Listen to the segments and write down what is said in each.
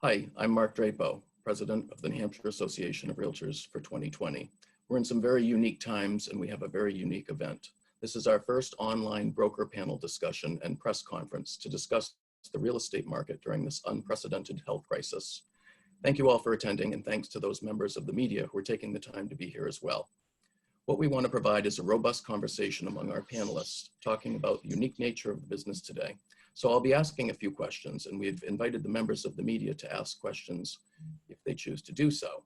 Hi, I'm Marc Drapeau, President of the New Hampshire Association of Realtors for 2020. We're in some very unique times and we have a very unique event. This is our first online broker panel discussion and press conference to discuss the real estate market during this unprecedented health crisis. Thank you all for attending, and thanks to those members of the media who are taking the time to be here as well. What we want to provide is a robust conversation among our panelists, talking about the unique nature of the business today. So I'll be asking a few questions, and we've invited the members of the media to ask questions if they choose to do so.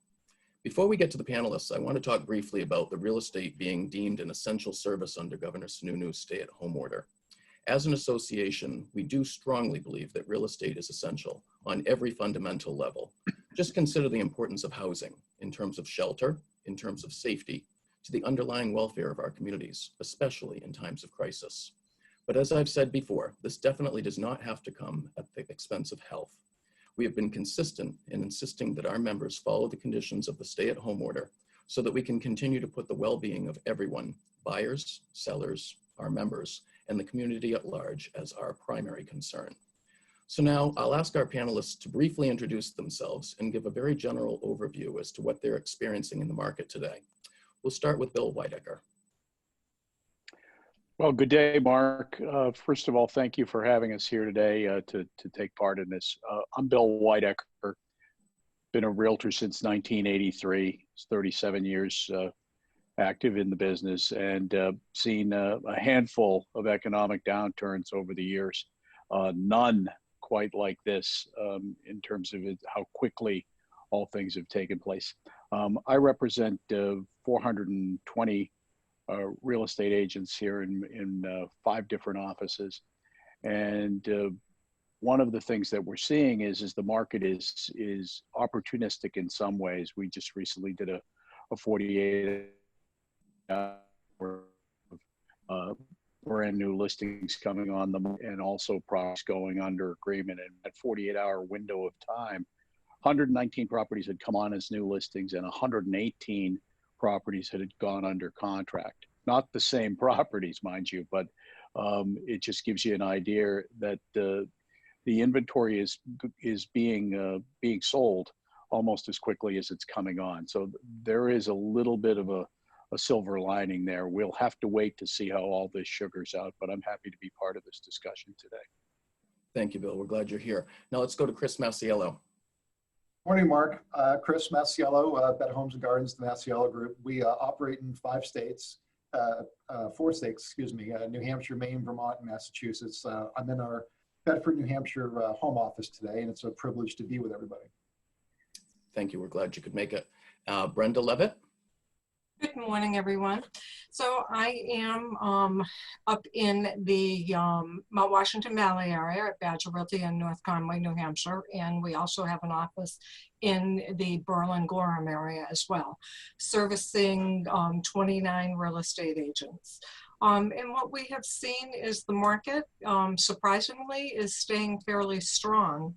Before we get to the panelists, I want to talk briefly about the real estate being deemed an essential service under Governor Sununu's stay-at-home order. As an association, we do strongly believe that real estate is essential on every fundamental level. Just consider the importance of housing in terms of shelter, in terms of safety, to the underlying welfare of our communities, especially in times of crisis. But as I've said before, this definitely does not have to come at the expense of health. We have been consistent in insisting that our members follow the conditions of the stay-at-home order so that we can continue to put the well-being of everyone, buyers, sellers, our members, and the community at large as our primary concern. So now I'll ask our panelists to briefly introduce themselves and give a very general overview as to what they're experiencing in the market today. We'll start with Bill Weidecker. Well, good day, Mark. First of all, thank you for having us here today to take part in this. I'm Bill Weidecker, been a realtor since 1983, 37 years active in the business, and seen a handful of economic downturns over the years. None quite like this in terms of how quickly all things have taken place. I represent 420 real estate agents here in 5 different offices. And one of the things that we're seeing is the market is opportunistic in some ways. We just recently did a 48-hour brand new listings coming on them, and also products going under agreement. And that 48-hour window of time, 119 properties had come on as new listings and 118 properties had gone under contract. Not the same properties, mind you, but it just gives you an idea that the inventory is being sold almost as quickly as it's coming on. So there is a little bit of a silver lining there. We'll have to wait to see how all this sugars out, but I'm happy to be part of this discussion today. Thank you, Bill. We're glad you're here. Now let's go to Chris Masiello. Morning, Mark. Chris Masiello, Better Homes and Gardens, the Masiello Group. We operate in 4 states, New Hampshire, Maine, Vermont, and Massachusetts. I'm in our Bedford, New Hampshire home office today, and it's a privilege to be with everybody. Thank you. We're glad you could make it. Brenda Levitt. Good morning, everyone. So I am up in the Mount Washington Valley area at Badger Realty in North Conway, New Hampshire, and we also have an office in the Berlin-Gorham area as well, servicing 29 real estate agents. And what we have seen is the market, surprisingly, is staying fairly strong.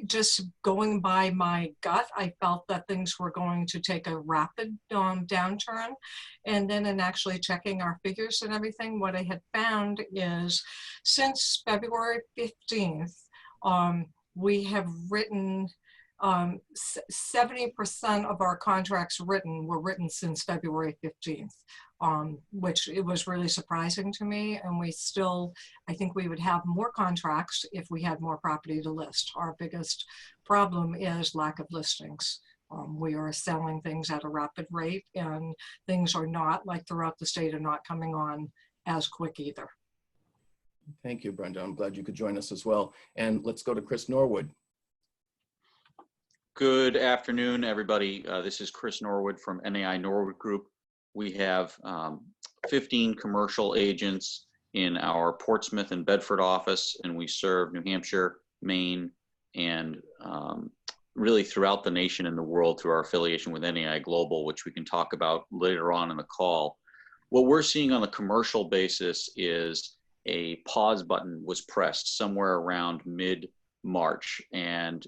Just going by my gut, I felt that things were going to take a rapid downturn. And then in actually checking our figures and everything, what I had found is since February 15th, we have written 70% of our contracts were written since February 15th. Which it was really surprising to me. And I think we would have more contracts if we had more property to list. Our biggest problem is lack of listings. We are selling things at a rapid rate, and things are not, like throughout the state, are not coming on as quick either. Thank you, Brenda. I'm glad you could join us as well. And let's go to Chris Norwood. Good afternoon, everybody. This is Chris Norwood from NAI Norwood Group. We have 15 commercial agents in our Portsmouth and Bedford office, and we serve New Hampshire, Maine, and really throughout the nation and the world through our affiliation with NAI Global, which we can talk about later on in the call. What we're seeing on the commercial basis is a pause button was pressed somewhere around mid-March, and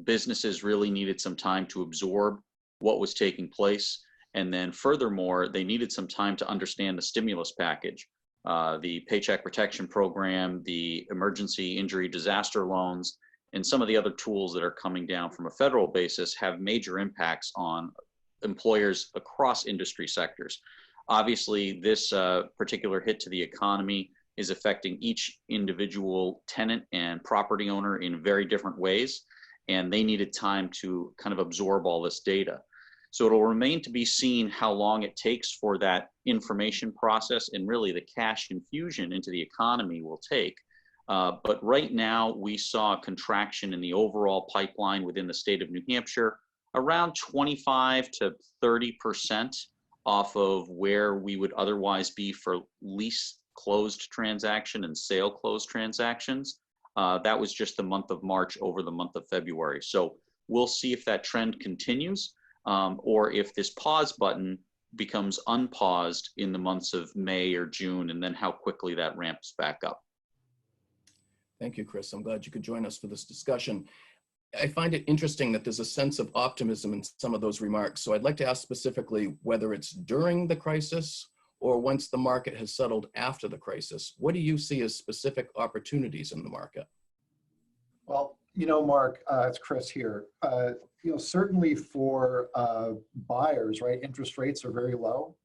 businesses really needed some time to absorb what was taking place. And then furthermore, they needed some time to understand the stimulus package, the Paycheck Protection Program, the emergency injury disaster loans, and some of the other tools that are coming down from a federal basis have major impacts on employers across industry sectors. Obviously, this particular hit to the economy is affecting each individual tenant and property owner in very different ways, and they needed time to kind of absorb all this data. So it'll remain to be seen how long it takes for that information process and really the cash infusion into the economy will take. But right now, we saw a contraction in the overall pipeline within the state of New Hampshire, around 25 to 30% off of where we would otherwise be for lease closed transaction and sale closed transactions. That was just the month of March over the month of February. So we'll see if that trend continues or if this pause button becomes unpaused in the months of May or June, and then how quickly that ramps back up. Thank you, Chris. I'm glad you could join us for this discussion. I find it interesting that there's a sense of optimism in some of those remarks. So I'd like to ask specifically whether it's during the crisis or once the market has settled after the crisis. What do you see as specific opportunities in the market? Well, Mark, it's Chris here. Certainly for buyers, right, interest rates are very low.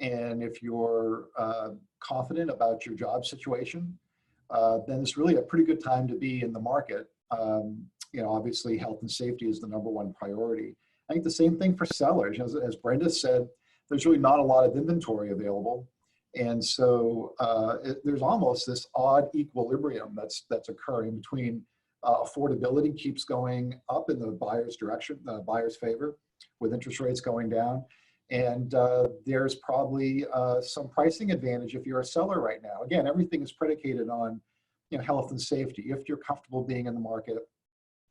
And if you're confident about your job situation, then it's really a pretty good time to be in the market. Obviously health and safety is the #1 priority. I think the same thing for sellers. As Brenda said, there's really not a lot of inventory available. And so there's almost this odd equilibrium that's occurring between affordability keeps going up in the buyer's direction, the buyer's favor, with interest rates going down. And there's probably some pricing advantage if you're a seller right now. Again, everything is predicated on health and safety. If you're comfortable being in the market,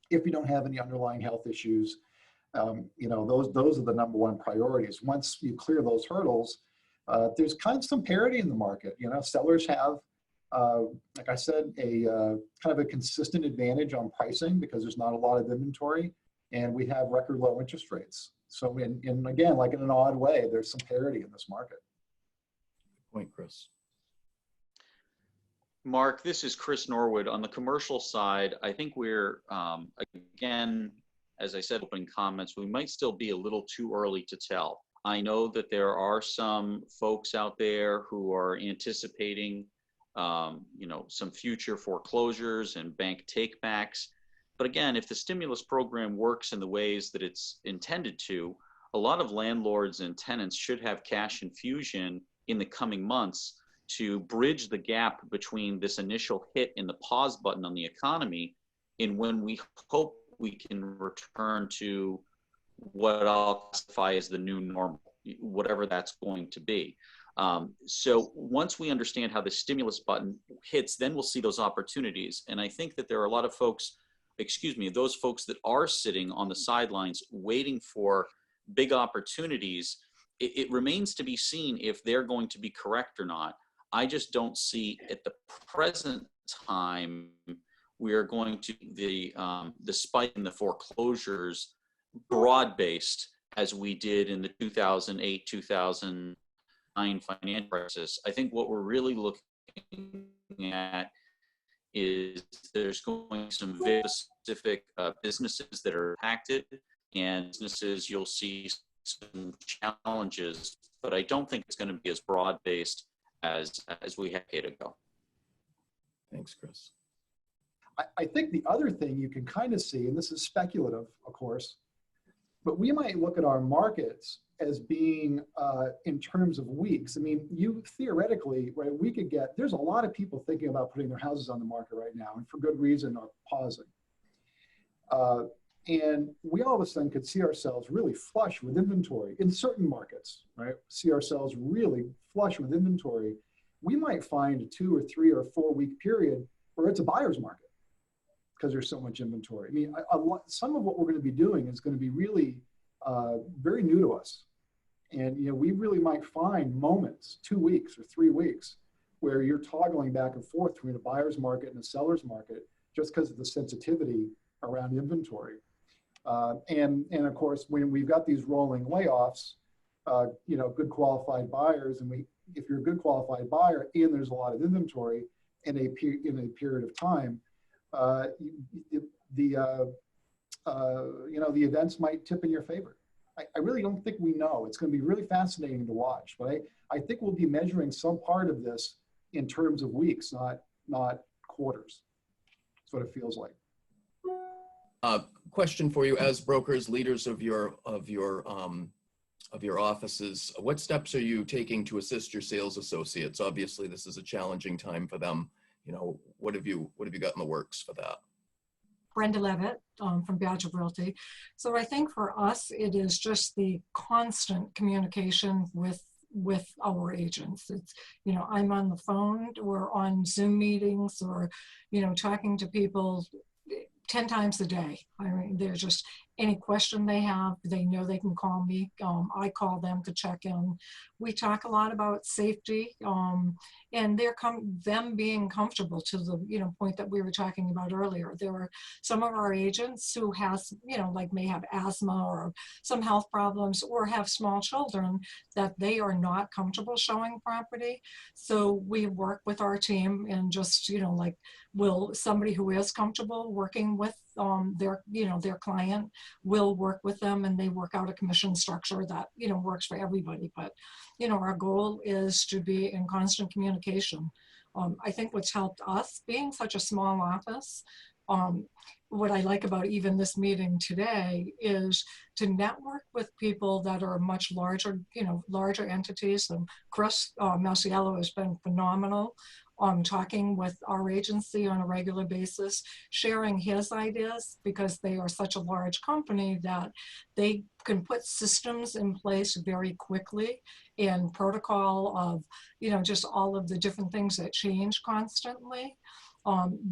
if you don't have any underlying health issues, those are the #1 priorities. Once you clear those hurdles, there's kind of some parity in the market. Sellers have, like I said, a kind of a consistent advantage on pricing because there's not a lot of inventory, and we have record low interest rates. So, and again, like in an odd way, there's some parity in this market. Good point, Chris. Mark, this is Chris Norwood. On the commercial side, I think we're, again, as I said, opening comments, we might still be a little too early to tell. I know that there are some folks out there who are anticipating, some future foreclosures and bank takebacks. But again, if the stimulus program works in the ways that it's intended to, a lot of landlords and tenants should have cash infusion in the coming months to bridge the gap between this initial hit in the pause button on the economy and when we hope we can return to what I'll classify as the new normal, whatever that's going to be. So once we understand how the stimulus button hits, then we'll see those opportunities. And I think that there are a lot of folks, those folks that are sitting on the sidelines waiting for big opportunities. It remains to be seen if they're going to be correct or not. I just don't see at the present time we are going to the spike in the foreclosures broad-based as we did in the 2008, 2009 financial crisis. I think what we're really looking at is there's going to be some very specific businesses that are impacted, and businesses you'll see some challenges, but I don't think it's going to be as broad-based as we had a decade ago. Thanks, Chris. I think the other thing you can kind of see, and this is speculative, of course, but we might look at our markets as being in terms of weeks. I mean, you theoretically, right, there's a lot of people thinking about putting their houses on the market right now, and for good reason are pausing. And we all of a sudden could see ourselves really flush with inventory in certain markets, right? See ourselves really flush with inventory. We might find a 2 or 3 or 4 week period where it's a buyer's market because there's so much inventory. I mean, some of what we're going to be doing is going to be really very new to us. And, we really might find moments, 2 weeks or 3 weeks, where you're toggling back and forth between a buyer's market and a seller's market just because of the sensitivity around inventory. And of course, when we've got these rolling layoffs, good qualified buyers, and if you're a good qualified buyer and there's a lot of inventory in a period of time, the events might tip in your favor. I really don't think we know. It's going to be really fascinating to watch, but I think we'll be measuring some part of this in terms of weeks, not quarters. That's what it feels like. Question for you, as brokers, leaders of your offices, what steps are you taking to assist your sales associates? Obviously, this is a challenging time for them. What have you got in the works for that? Brenda Levitt from Badger Realty. So I think for us, it is just the constant communication with our agents. It's, I'm on the phone or on Zoom meetings or, talking to people 10 times a day. I mean, they're just, any question they have, they know they can call me. I call them to check in. We talk a lot about safety, and them being comfortable, to the point that we were talking about earlier. There are some of our agents who has may have asthma or some health problems or have small children that they are not comfortable showing property. So we work with our team and just will somebody who is comfortable working with their client will work with them, and they work out a commission structure that works for everybody. But our goal is to be in constant communication. I think what's helped us, being such a small office, what I like about even this meeting today is to network with people that are much larger, larger entities. And Chris Masiello has been phenomenal talking with our agency on a regular basis, sharing his ideas, because they are such a large company that they can put systems in place very quickly and protocol of, just all of the different things that change constantly.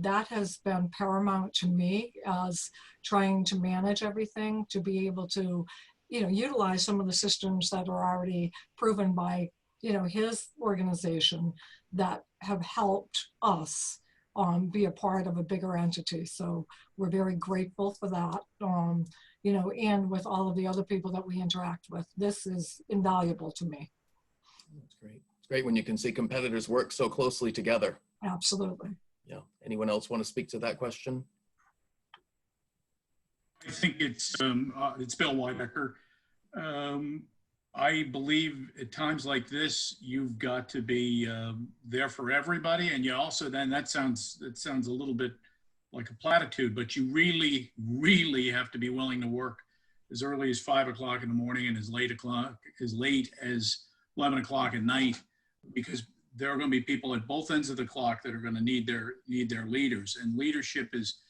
That has been paramount to me as trying to manage everything, to be able to, utilize some of the systems that are already proven by, his organization that have helped us be a part of a bigger entity. So we're very grateful for that, and with all of the other people that we interact with. This is invaluable to me. That's great. It's great when you can see competitors work so closely together. Absolutely. Yeah. Anyone else want to speak to that question? I think it's Bill Weidecker. I believe at times like this, you've got to be there for everybody, and you also then that sounds a little bit like a platitude, but you really, really have to be willing to work as early as 5 o'clock in the morning and as late as 11 o'clock at night, because there are going to be people at both ends of the clock that are going to need their leaders, and leadership is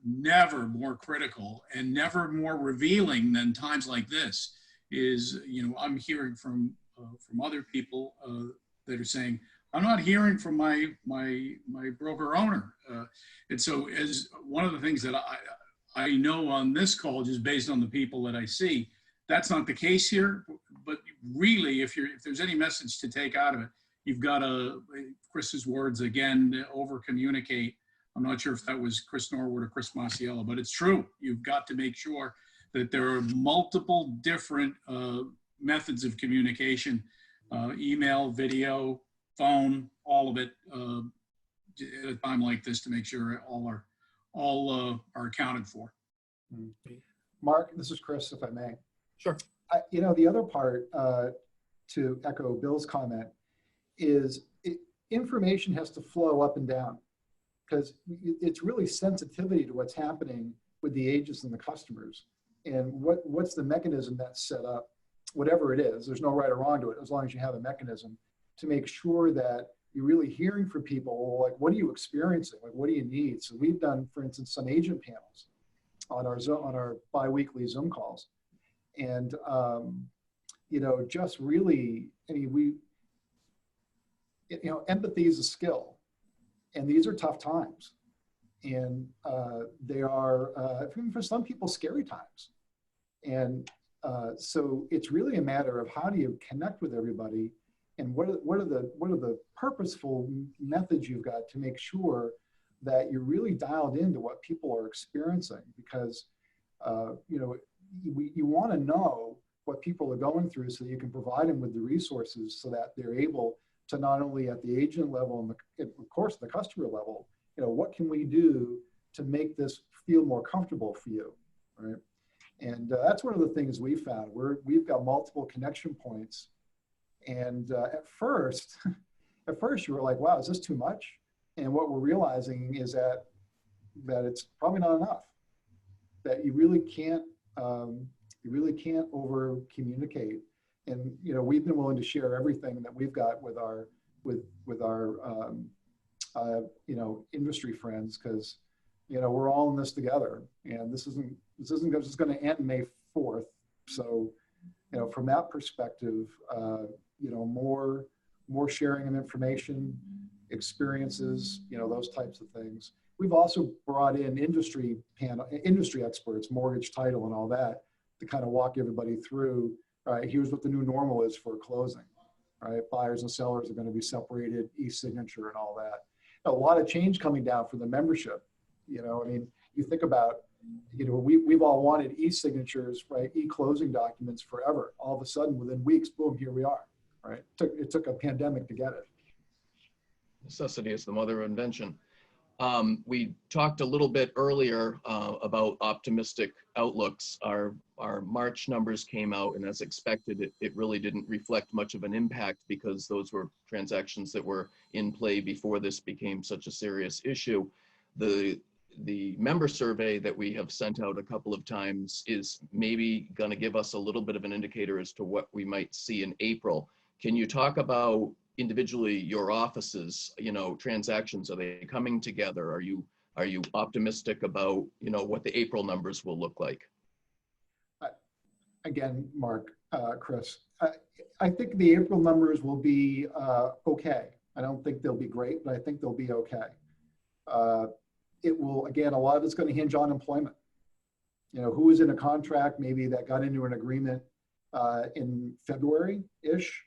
never more critical and never more revealing than times like this. I'm hearing from other people that are saying, I'm not hearing from my broker owner. And so, as one of the things that I know on this call, just based on the people that I see, that's not the case here. But really, if there's any message to take out of it, you've got to, Chris's words again, over communicate. I'm not sure if that was Chris Norwood or Chris Masiello, but it's true. You've got to make sure that there are multiple different methods of communication, email, video, phone, all of it at a time like this, to make sure all are accounted for. Mark, this is Chris, if I may. Sure. The other part, to echo Bill's comment, is information has to flow up and down, because it's really sensitivity to what's happening with the agents and the customers, and what's the mechanism that's set up, whatever it is. There's no right or wrong to it, as long as you have a mechanism to make sure that you're really hearing from people, like, what are you experiencing? Like, what do you need? So we've done, for instance, some agent panels on our bi-weekly Zoom calls. And, just really, empathy is a skill, and these are tough times. And they are, for some people, scary times. And so it's really a matter of how do you connect with everybody, and what are the purposeful methods you've got to make sure that you're really dialed into what people are experiencing, because you want to know what people are going through so that you can provide them with the resources so that they're able to, not only at the agent level and of course the customer level, what can we do to make this feel more comfortable for you, right? And that's one of the things we found. We've got multiple connection points, and at first you were like, wow, is this too much? And what we're realizing is that it's probably not enough. That you really can't over communicate. And we've been willing to share everything that we've got with our industry friends, because we're all in this together, and this isn't just going to end May 4th. So from that perspective, more sharing of information, experiences, those types of things. We've also brought in industry experts, mortgage, title, and all that, to kind of walk everybody through. All right, here's what the new normal is for closing. All right, buyers and sellers are going to be separated, e-signature, and all that. A lot of change coming down for the membership. You think about, we've all wanted e-signatures, right, e-closing documents forever. All of a sudden, within weeks, boom, here we are. Right, it took a pandemic to get it. Necessity is the mother of invention. We talked a little bit earlier about optimistic outlooks. Our March numbers came out, and as expected, it really didn't reflect much of an impact, because those were transactions that were in play before this became such a serious issue. The member survey that we have sent out a couple of times is maybe going to give us a little bit of an indicator as to what we might see in April. Can you talk about individually your offices, transactions? Are they coming together? Are you optimistic about, what the April numbers will look like? Again, Mark, Chris, I think the April numbers will be okay. I don't think they'll be great, but I think they'll be okay. It will, again, a lot of it's going to hinge on employment. Who is in a contract maybe that got into an agreement in February-ish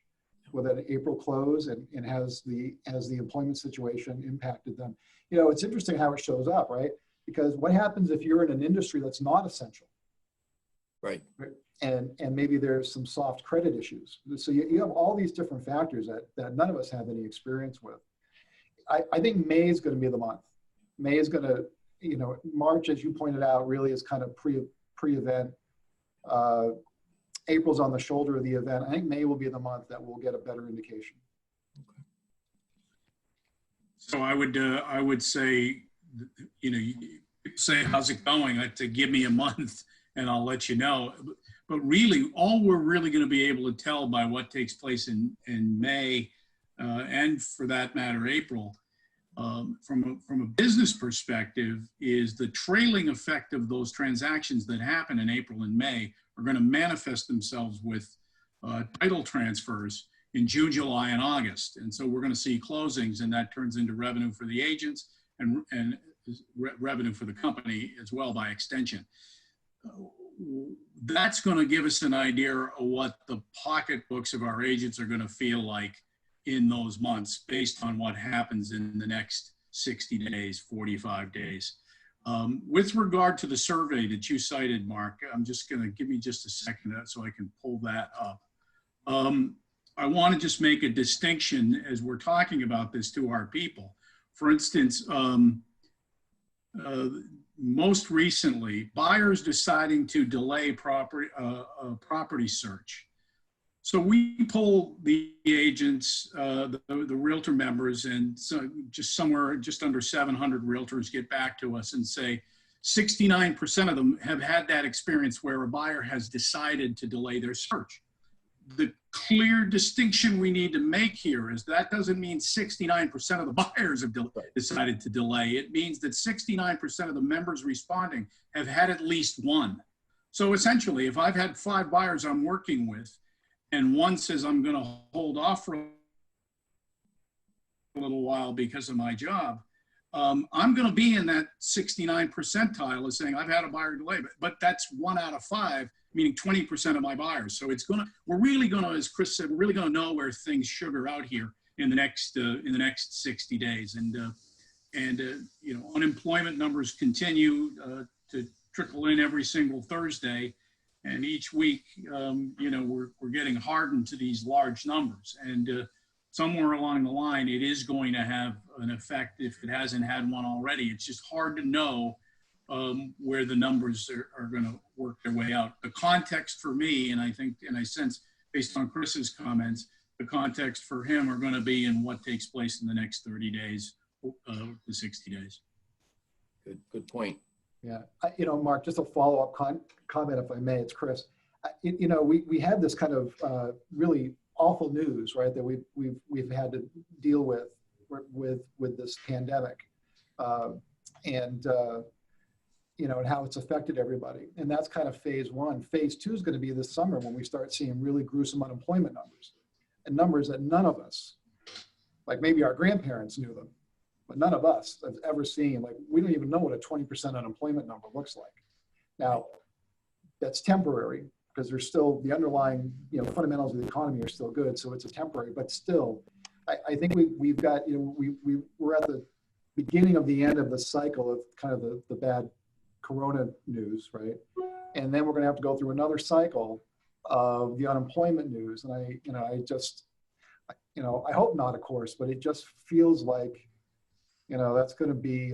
with an April close, and has the employment situation impacted them. It's interesting how it shows up, right? Because what happens if you're in an industry that's not essential? Right. And maybe there's some soft credit issues. So you have all these different factors that none of us have any experience with. I think May is going to be the month. May is going to, March, as you pointed out, really is kind of pre-event. April's on the shoulder of the event. I think May will be the month that we'll get a better indication. So I would say, you say, how's it going? To give me a month and I'll let you know. But really, all we're really going to be able to tell by what takes place in May, and for that matter, April, from a business perspective, is the trailing effect of those transactions that happen in April and May are going to manifest themselves with title transfers in June, July, and August. And so we're going to see closings, and that turns into revenue for the agents and revenue for the company as well by extension. That's going to give us an idea of what the pocketbooks of our agents are going to feel like in those months, based on what happens in the next 60 days, 45 days. With regard to the survey that you cited, Mark, I'm just going to give me just a second so I can pull that up. I want to just make a distinction as we're talking about this to our people. For instance, most recently, buyers deciding to delay property search. So we poll the agents, the realtor members, and so just under 700 realtors get back to us and say 69% of them have had that experience where a buyer has decided to delay their search. The clear distinction we need to make here is that doesn't mean 69% of the buyers have decided to delay. It means that 69% of the members responding have had at least one. So essentially, if I've had 5 buyers I'm working with, and one says I'm going to hold off for a little while because of my job, I'm going to be in that 69 percentile of saying I've had a buyer delay, but that's 1 out of 5, meaning 20% of my buyers. So we're really going to, as Chris said, we're really going to know where things sugar out here in the next 60 days. And unemployment numbers continue to trickle in every single Thursday. And each week, we're getting hardened to these large numbers. And somewhere along the line, it is going to have an effect if it hasn't had one already. It's just hard to know where the numbers are going to work their way out. The context for me, and I think, and I sense based on Chris's comments, the context for him are going to be in what takes place in the next 30 days to 60 days. Good point. Yeah, you know, Mark, just a follow-up comment, if I may. It's Chris. You know, we had this kind of really awful news, right, that we've had to deal with this pandemic, and you know, and how it's affected everybody. And that's kind of phase one. Phase two is going to be this summer when we start seeing really gruesome unemployment numbers, and numbers that none of us, like maybe our grandparents knew them, but none of us have ever seen. Like, we don't even know what a 20% unemployment number looks like. Now, that's temporary because there's still the underlying, you know, fundamentals of the economy are still good. So it's a temporary, but still, I think we've got, you know, we're at the beginning of the end of the cycle of kind of the bad Corona news, right? And then we're going to have to go through another cycle of the unemployment news. And I hope not, of course, but it just feels like, you know, that's going to be,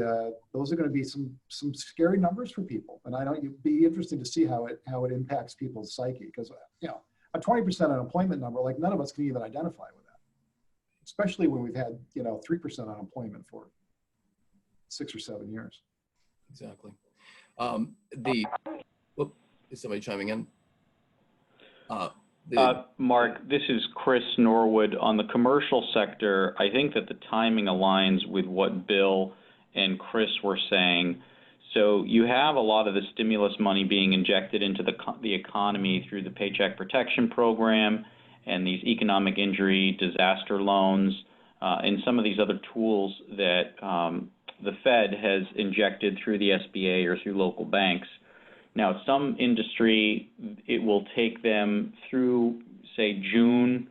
those are going to be some scary numbers for people. And it'd be interesting to see how it impacts people's psyche, because, you know, a 20% unemployment number, like, none of us can even identify with that, especially when we've had, you know, 3% unemployment for 6 or 7 years. Exactly. Is somebody chiming in? Mark, this is Chris Norwood. On the commercial sector, I think that the timing aligns with what Bill and Chris were saying. So you have a lot of the stimulus money being injected into the economy through the Paycheck Protection Program and these economic injury disaster loans and some of these other tools that the Fed has injected through the SBA or through local banks. Now, some industry, it will take them through, say, June,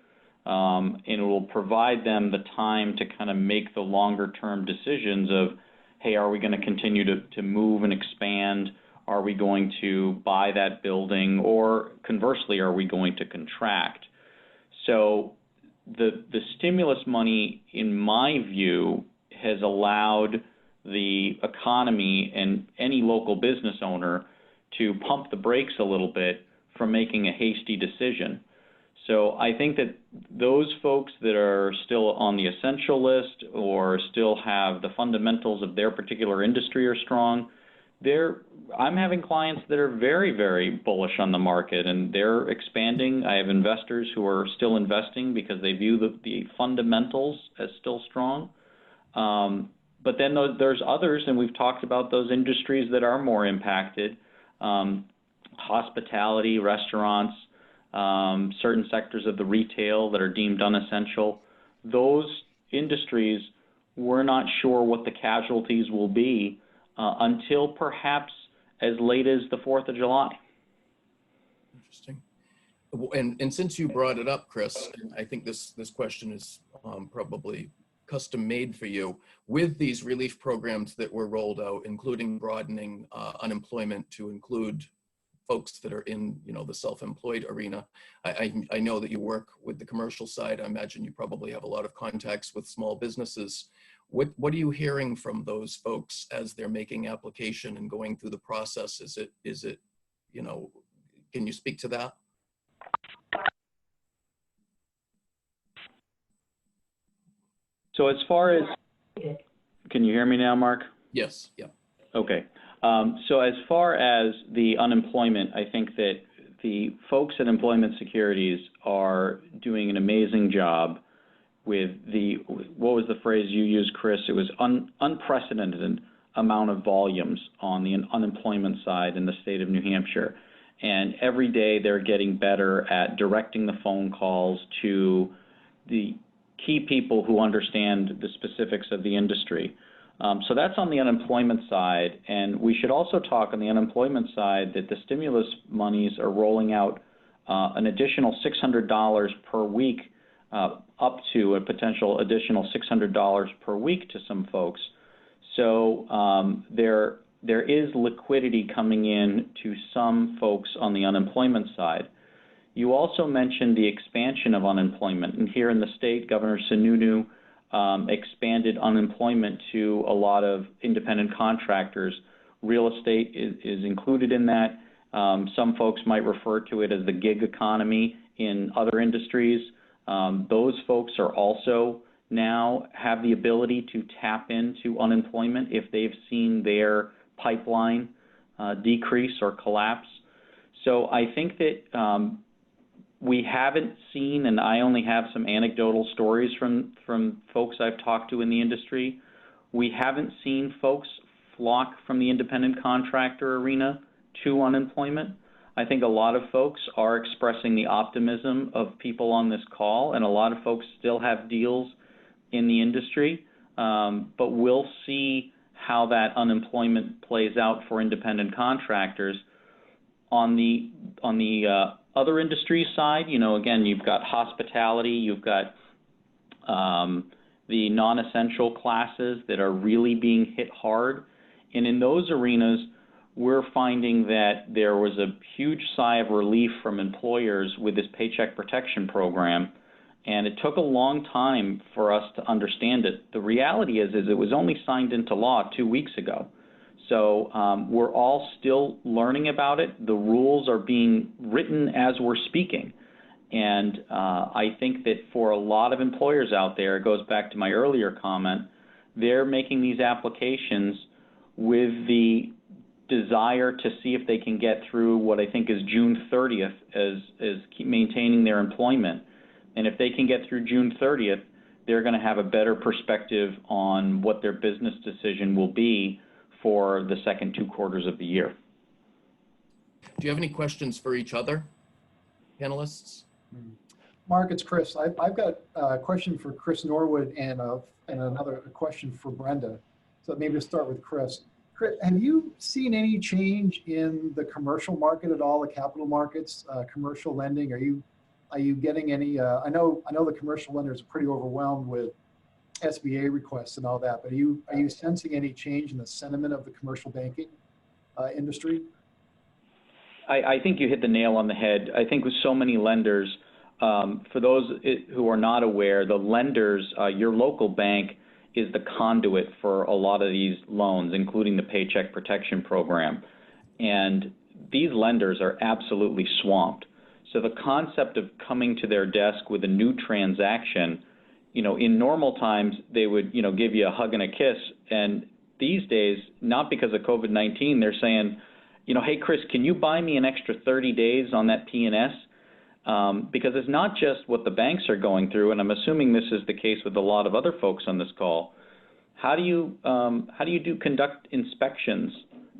and it will provide them the time to kind of make the longer-term decisions of, hey, are we going to continue to move and expand? Are we going to buy that building? Or conversely, are we going to contract? So the stimulus money, in my view, has allowed the economy and any local business owner to pump the brakes a little bit from making a hasty decision. So I think that those folks that are still on the essential list or still have the fundamentals of their particular industry are strong, I'm having clients that are very, very bullish on the market, and they're expanding. I have investors who are still investing because they view the fundamentals as still strong. But then there's others, and we've talked about those industries that are more impacted. Hospitality, restaurants, certain sectors of the retail that are deemed unessential. Those industries, we're not sure what the casualties will be until perhaps as late as the 4th of July. Interesting. And since you brought it up, Chris, I think this question is probably custom made for you. With these relief programs that were rolled out, including broadening unemployment to include folks that are in, you know, the self-employed arena, I know that you work with the commercial side. I imagine you probably have a lot of contacts with small businesses. What are you hearing from those folks as they're making application and going through the process? Is it, you know, can you speak to that? So as far as, can you hear me now, Mark? Yes, yeah. Okay. So as far as the unemployment, I think that the folks at Employment Securities are doing an amazing job with what was the phrase you used, Chris? It was unprecedented amount of volumes on the unemployment side in the state of New Hampshire. And every day they're getting better at directing the phone calls to the key people who understand the specifics of the industry. So that's on the unemployment side. And we should also talk on the unemployment side that the stimulus monies are rolling out an additional $600 per week, up to a potential additional $600 per week to some folks. So there is liquidity coming in to some folks on the unemployment side. You also mentioned the expansion of unemployment. And here in the state, Governor Sununu expanded unemployment to a lot of independent contractors real estate is included in that. Some folks might refer to it as the gig economy in other industries. Those folks are also now have the ability to tap into unemployment if they've seen their pipeline decrease or collapse. So I think that we haven't seen, and I only have some anecdotal stories from folks I've talked to in the industry, we haven't seen folks flock from the independent contractor arena to unemployment. I think a lot of folks are expressing the optimism of people on this call, and a lot of folks still have deals in the industry, but we'll see how that unemployment plays out for independent contractors. On the other industry side, you know, again, you've got hospitality, you've got the non-essential classes that are really being hit hard. And in those arenas, we're finding that there was a huge sigh of relief from employers with this Paycheck Protection Program. And it took a long time for us to understand it. The reality is it was only signed into law 2 weeks ago. So we're all still learning about it. The rules are being written as we're speaking. And I think that for a lot of employers out there, it goes back to my earlier comment, they're making these applications with the desire to see if they can get through what I think is June 30th as keep maintaining their employment. And if they can get through June 30th, they're going to have a better perspective on what their business decision will be for the second 2 quarters of the year. Do you have any questions for each other, panelists? Mark, it's Chris. I've got a question for Chris Norwood and another question for Brenda. So maybe to start with Chris. Chris, have you seen any change in the commercial market at all, the capital markets, commercial lending? Are you getting any? I know the commercial lenders are pretty overwhelmed with SBA requests and all that, but are you sensing any change in the sentiment of the commercial banking industry? I think you hit the nail on the head. I think with so many lenders, for those who are not aware, the lenders, your local bank is the conduit for a lot of these loans, including the Paycheck Protection Program. And these lenders are absolutely swamped. So the concept of coming to their desk with a new transaction, you know, in normal times, they would, you know, give you a hug and a kiss. And these days, not because of COVID-19, they're saying, you know, hey, Chris, can you buy me an extra 30 days on that P&S? Because it's not just what the banks are going through, and I'm assuming this is the case with a lot of other folks on this call. How do you conduct inspections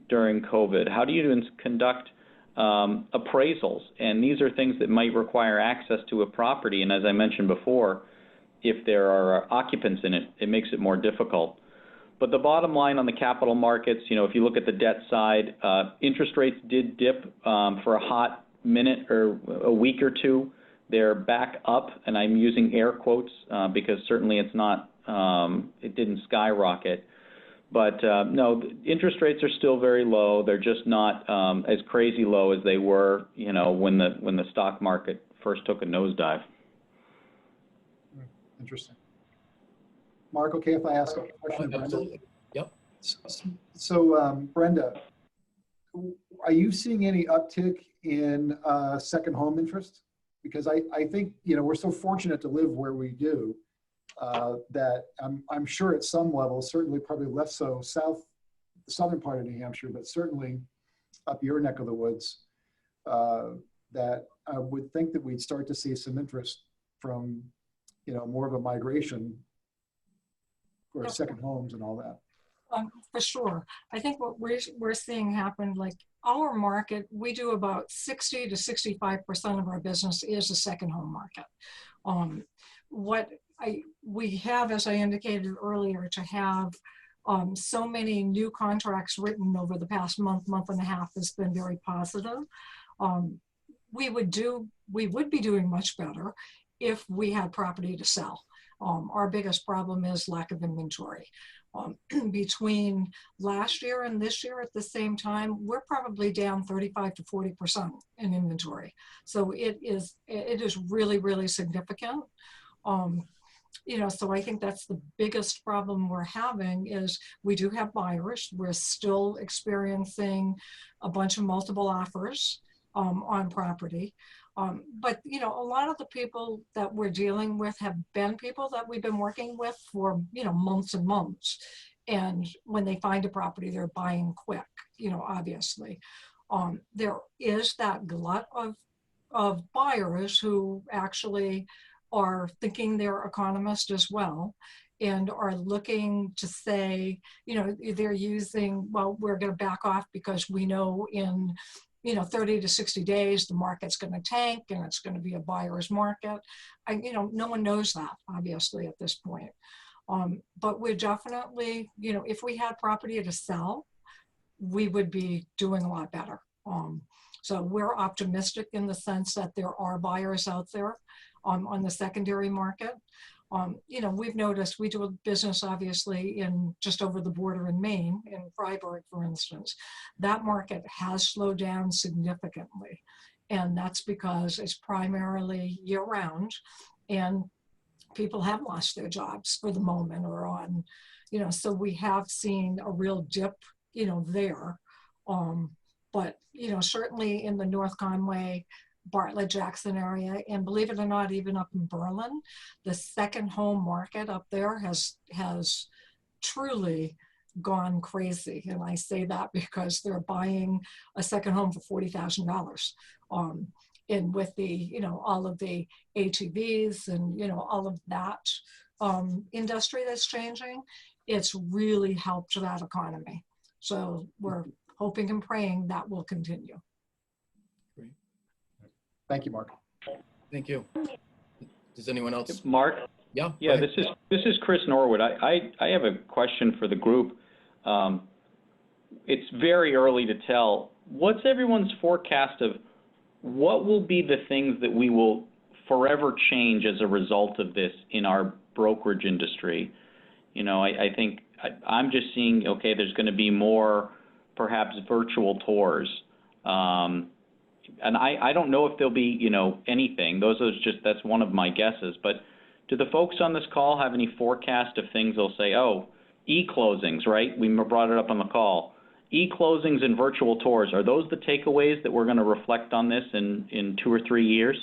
during COVID? How do you conduct appraisals? And these are things that might require access to a property. And as I mentioned before, if there are occupants in it, it makes it more difficult. But the bottom line on the capital markets, you know, if you look at the debt side, interest rates did dip for a hot minute or a week or two. They're back up, and I'm using air quotes because certainly it's not, it didn't skyrocket. But no, interest rates are still very low. They're just not as crazy low as they were, you know, when the stock market first took a nosedive. Interesting. Mark, okay if I ask a question of Brenda? Absolutely. Yep. So Brenda, are you seeing any uptick in second home interest? Because I think, you know, we're so fortunate to live where we do that I'm sure at some level, certainly probably less so the southern part of New Hampshire, but certainly up your neck of the woods, that I would think that we'd start to see some interest from, you know, more of a migration for second homes and all that. For sure. I think what we're seeing happen, like our market, we do about 60 to 65% of our business is the second home market. We have, as I indicated earlier, to have so many new contracts written over the past month and a half has been very positive. We would be doing much better if we had property to sell. Our biggest problem is lack of inventory. Between last year and this year at the same time, we're probably down 35 to 40% in inventory. So it is really, really significant. So I think that's the biggest problem we're having is we do have buyers. We're still experiencing a bunch of multiple offers on property. But a lot of the people that we're dealing with have been people that we've been working with for, months and months. And when they find a property, they're buying quick, obviously. There is that glut of buyers who actually are thinking they're economists as well and are looking to say, they're using, well, we're going to back off because we know in 30 to 60 days, the market's going to tank and it's going to be a buyer's market. No one knows that, obviously, at this point. But we're definitely, if we had property to sell, we would be doing a lot better. So we're optimistic in the sense that there are buyers out there on the secondary market. We've noticed we do a business, obviously, in just over the border in Maine, in Freiburg, for instance. That market has slowed down significantly. And that's because it's primarily year round and people have lost their jobs for the moment or on, so we have seen a real dip, there. But, certainly in the North Conway, Bartlett, Jackson area, and believe it or not, even up in Berlin, the second home market up there has truly gone crazy. And I say that because they're buying a second home for $40,000. And with the, all of the ATVs and, all of that industry that's changing, it's really helped that economy. So we're hoping and praying that will continue. Great. Thank you, Mark. Thank you. Does anyone else? Mark? Yeah. Yeah, this is Chris Norwood. I have a question for the group. It's very early to tell. What's everyone's forecast of what will be the things that we will forever change as a result of this in our brokerage industry? I think I'm just seeing, okay, there's going to be more perhaps virtual tours. And I don't know if there'll be, anything. That's one of my guesses. But do the folks on this call have any forecast of things they'll say, oh, e-closings, right? We brought it up on the call. E-closings and virtual tours, are those the takeaways that we're going to reflect on this in 2 or 3 years?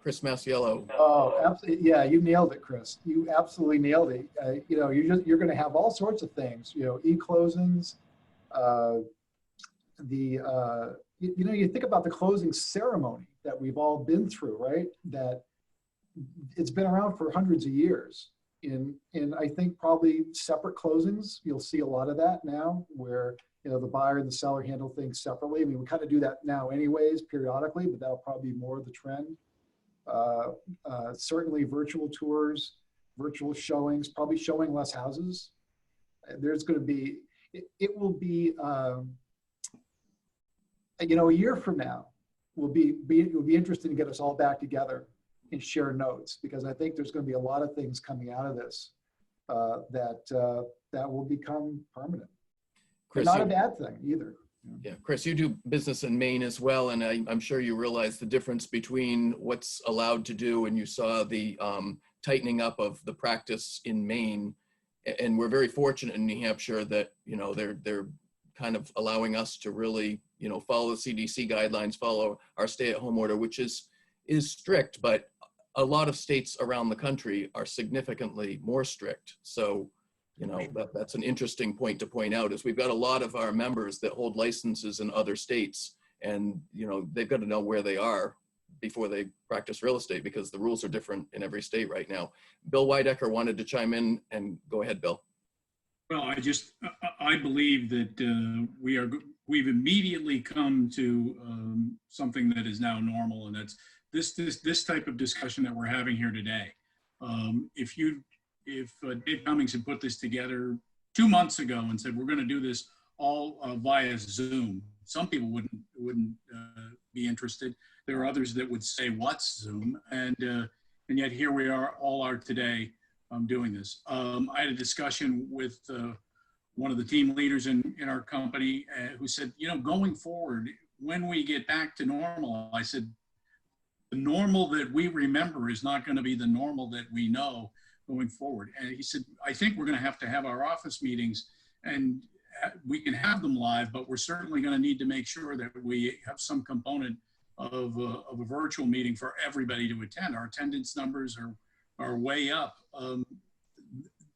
Chris Masiello. Oh, absolutely. Yeah, you nailed it, Chris. You absolutely nailed it. You're going to have all sorts of things, e-closings, you think about the closing ceremony that we've all been through, right? That it's been around for hundreds of years. In I think probably separate closings, you'll see a lot of that now where, the buyer and the seller handle things separately. I mean, we kind of do that now anyways, periodically, but that'll probably be more of the trend. Certainly virtual tours, virtual showings, probably showing less houses. There's going to be, it will be, a year from now, it will be interesting to get us all back together and share notes, because I think there's going to be a lot of things coming out of this that will become permanent. Chris, not a bad thing either. Yeah, Chris, you do business in Maine as well, and I'm sure you realize the difference between what's allowed to do, and you saw the tightening up of the practice in Maine, and we're very fortunate in New Hampshire that they're kind of allowing us to really follow the CDC guidelines, follow our stay-at-home order, which is strict, but a lot of states around the country are significantly more strict. So, that's an interesting point to point out, is we've got a lot of our members that hold licenses in other states, and, they've got to know where they are before they practice real estate, because the rules are different in every state right now. Bill Weidecker wanted to chime in, and go ahead, Bill. Well, I believe that we've immedially come to something that is now normal, and that's this type of discussion that we're having here today. If Dave Cummings had put this together 2 months ago and said we're going to do this all via Zoom, some people wouldn't be interested. There are others that would say, "What's Zoom?" And yet here we are today doing this. I had a discussion with one of the team leaders in our company who said, going forward, when we get back to normal, I said, the normal that we remember is not going to be the normal that we know going forward. And he said, I think we're going to have our office meetings, and we can have them live, but we're certainly going to need to make sure that we have some component of a virtual meeting for everybody to attend. Our attendance numbers are way up.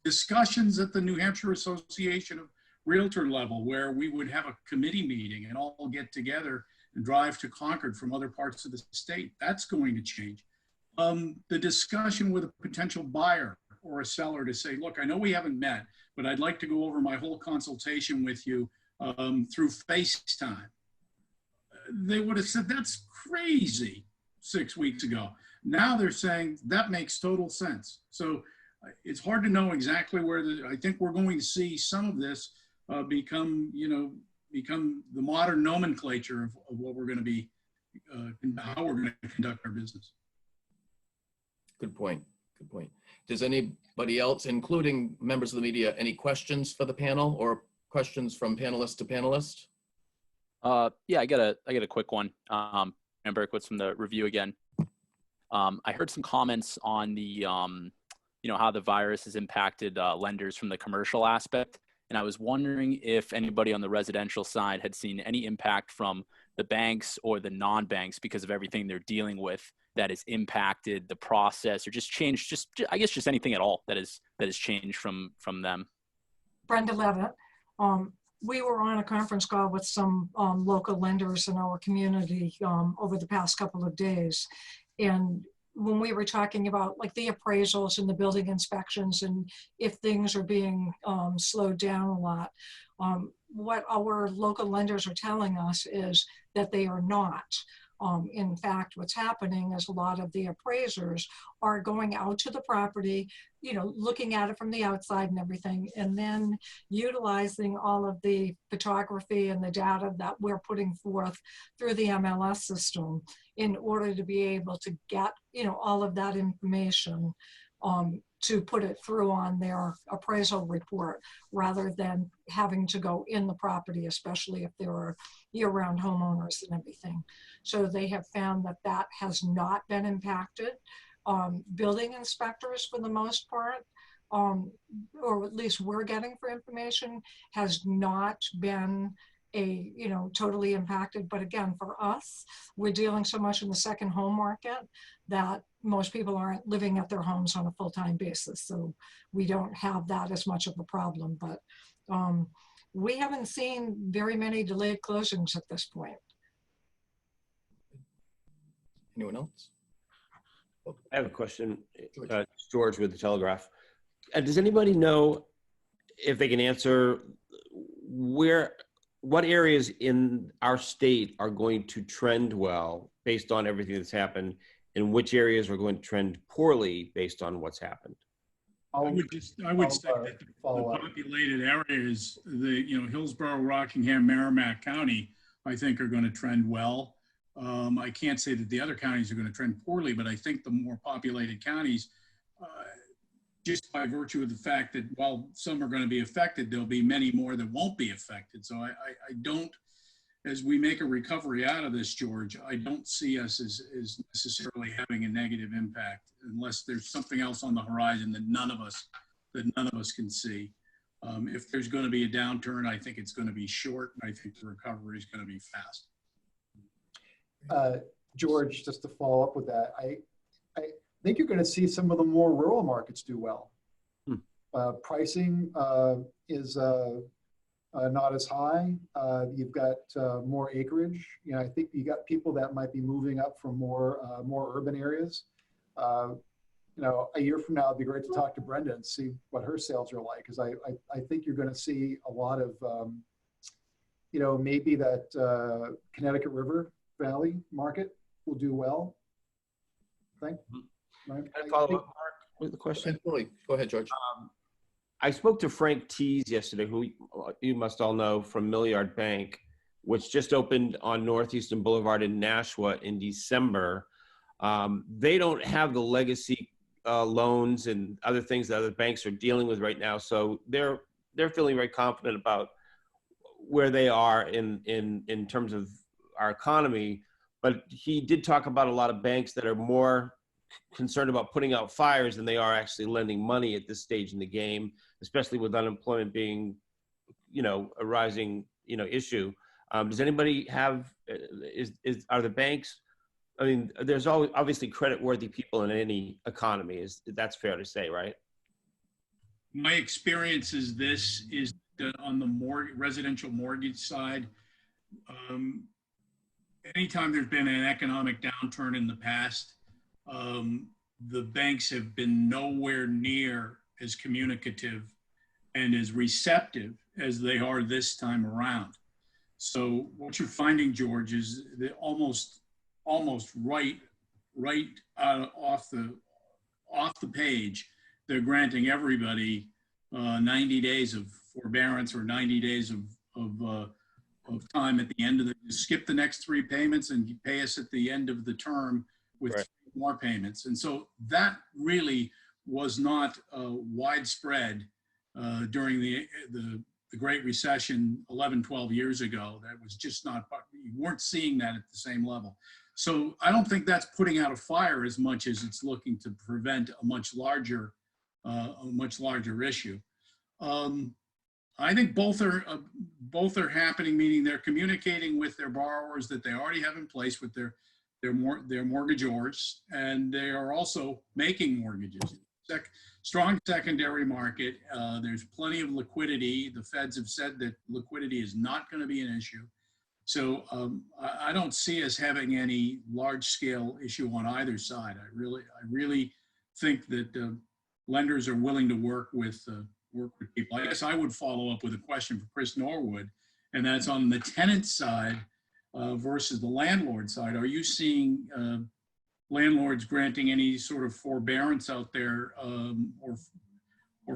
Discussions at the New Hampshire Association of Realtor level, where we would have a committee meeting and all get together and drive to Concord from other parts of the state. That's going to change. The discussion with a potential buyer or a seller to say, look, I know we haven't met, but I'd like to go over my whole consultation with you through FaceTime. They would have said, that's crazy 6 weeks ago. Now they're saying that makes total sense. So it's hard to know exactly where I think we're going to see some of this become the modern nomenclature of what we're going to be, how we're going to conduct our business. Good point. Good point. Does anybody else, including members of the media, any questions for the panel or questions from panelist to panelist? Yeah, I got a quick one. I'm Berkowitz from the Review again. I heard some comments on the, how the virus has impacted lenders from the commercial aspect. And I was wondering if anybody on the residential side had seen any impact from the banks or the non-banks because of everything they're dealing with that has impacted the process or just changed, I guess just anything at all that has changed from them. Brenda Levitt. We were on a conference call with some local lenders in our community over the past couple of days. And when we were talking about like the appraisals and the building inspections and if things are being slowed down a lot, what our local lenders are telling us is that they are not. In fact, what's happening is a lot of the appraisers are going out to the property, looking at it from the outside and everything, and then utilizing all of the photography and the data that we're putting forth through the MLS system in order to be able to get, all of that information to put it through on their appraisal report rather than having to go in the property, especially if there are year-round homeowners and everything. So they have found that that has not been impacted. Building inspectors, for the most part, or at least we're getting for information, has not been totally impacted. But again, for us, we're dealing so much in the second home market that most people aren't living at their homes on a full-time basis. So we don't have that as much of a problem, but we haven't seen very many delayed closings at this point. Anyone else? I have a question, George. George with the Telegraph. Does anybody know if they can answer what areas in our state are going to trend well based on everything that's happened, and which areas are going to trend poorly based on what's happened? I would say that the populated areas, Hillsborough, Rockingham, Merrimack County, I think are going to trend well. I can't say that the other counties are going to trend poorly, but I think the more populated counties, just by virtue of the fact that while some are going to be affected, there'll be many more that won't be affected. So I don't, as we make a recovery out of this, George, I don't see us as necessarily having a negative impact unless there's something else on the horizon that none of us can see. If there's going to be a downturn, I think it's going to be short, and I think the recovery is going to be fast. George, just to follow up with that, I think you're going to see some of the more rural markets do well. Pricing is not as high. You've got more acreage. I think you got people that might be moving up from more urban areas. A year from now, it'd be great to talk to Brenda and see what her sales are like, because I think you're going to see a lot of, maybe that Connecticut River Valley market will do well. Right? Can I follow up, Mark, with the question? Go ahead, George. I spoke to Frank Tees yesterday, who you must all know from Milliard Bank, which just opened on Northeastern Boulevard in Nashua in December. They don't have the legacy loans and other things that other banks are dealing with right now. So they're feeling very confident about where they are in terms of our economy. but he did talk about a lot of banks that are more concerned about putting out fires than they are actually lending money at this stage in the game, especially with unemployment being, a rising, issue. Does anybody have, are the banks, I mean, there's always obviously credit-worthy people in any economy, that's fair to say, right? My experience is this is that on the residential mortgage side, anytime there's been an economic downturn in the past, the banks have been nowhere near as communicative and as receptive as they are this time around. So what you're finding, George, is that almost right off the page, they're granting everybody 90 days of forbearance or 90 days of time at the end of skip the next 3 payments and you pay us at the end of the term with Right. 3 more payments. And so that really was not widespread during the Great Recession 11, 12 years ago. That was just not, you weren't seeing that at the same level. So I don't think that's putting out a fire as much as it's looking to prevent a much larger issue. I think both are happening, meaning they're communicating with their borrowers that they already have in place with their mortgagors, and they are also making mortgages. Strong secondary market. There's plenty of liquidity. The Feds have said that liquidity is not going to be an issue. So I don't see us having any large-scale issue on either side. I really think that lenders are willing to work with people. I guess I would follow up with a question for Chris Norwood, and that's on the tenant side versus the landlord side. Are you seeing landlords granting any sort of forbearance out there, or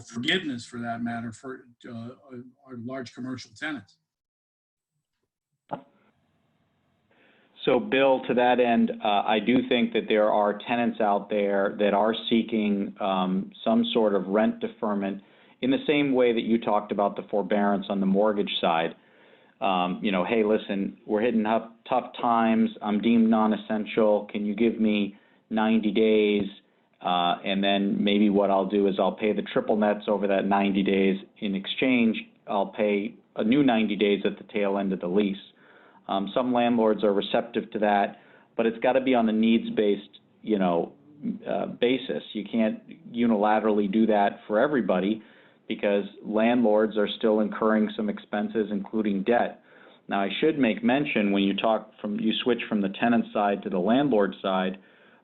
forgiveness for that matter, for our large commercial tenants? So Bill, to that end, I do think that there are tenants out there that are seeking some sort of rent deferment in the same way that you talked about the forbearance on the mortgage side. Hey, listen, we're hitting up tough times. I'm deemed non-essential. Can you give me 90 days? And then maybe what I'll do is I'll pay the triple nets over that 90 days. In exchange, I'll pay a new 90 days at the tail end of the lease. Some landlords are receptive to that, but it's got to be on a needs-based, basis. You can't unilaterally do that for everybody because landlords are still incurring some expenses, including debt. Now, I should make mention when you switch from the tenant side to the landlord side.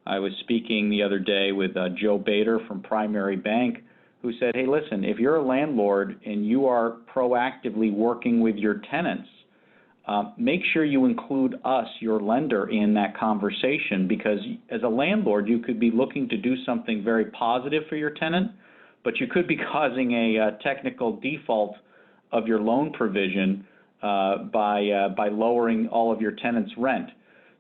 I was speaking the other day with Joe Bader from Primary Bank, who said, hey, listen, if you're a landlord and you are proactively working with your tenants, make sure you include us, your lender, in that conversation, because as a landlord, you could be looking to do something very positive for your tenant, but you could be causing a technical default of your loan provision by lowering all of your tenants' rent.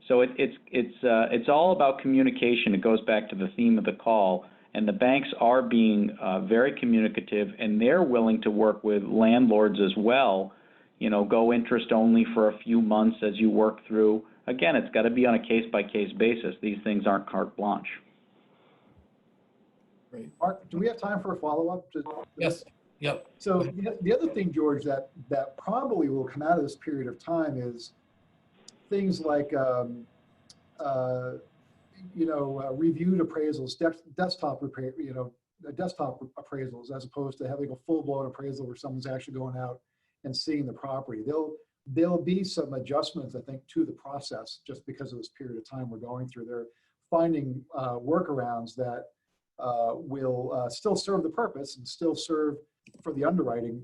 So it's all about communication. It goes back to the theme of the call, and the banks are being very communicative, and they're willing to work with landlords as well. Go interest only for a few months as you work through. Again, it's got to be on a case-by-case basis. These things aren't carte blanche. Great. Mark, do we have time for a follow-up? Yes. Yep. So the other thing, George, that probably will come out of this period of time is things like, reviewed appraisals, desktop appraisals, as opposed to having a full-blown appraisal where someone's actually going out and seeing the property. There'll be some adjustments, I think, to the process just because of this period of time we're going through. They're finding workarounds that will still serve the purpose and still serve for the underwriting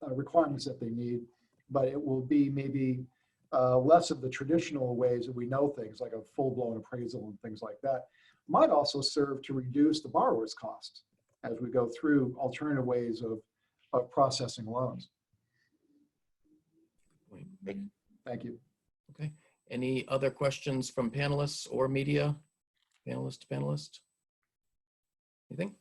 requirements that they need, but it will be maybe less of the traditional ways that we know things, like a full-blown appraisal and things like that. Might also serve to reduce the borrower's costs as we go through alternative ways of processing loans. Thank you. Okay. Any other questions from panelists or media? Panelist? Anything?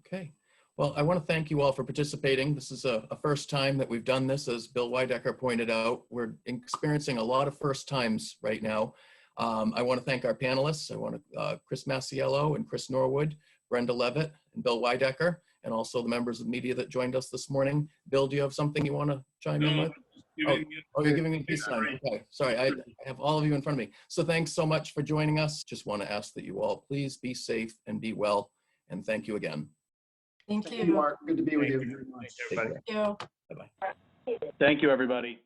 Okay. Well, I want to thank you all for participating. This is a first time that we've done this, as Bill Weidecker pointed out. We're experiencing a lot of first times right now. I want to thank our panelists. I want to Chris Masiello and Chris Norwood, Brenda Levitt and Bill Weidecker, and also the members of the media that joined us this morning. Bill, do you have something you want to chime in with? Oh, you're giving me a peace sign. Okay, sorry, I have all of you in front of me. So thanks so much for joining us. Just want to ask that you all please be safe and be well. And thank you again. Thank Thank you, you. Mark. Good to be with you. Take care. Thank you. Bye-bye. Thank you, everybody.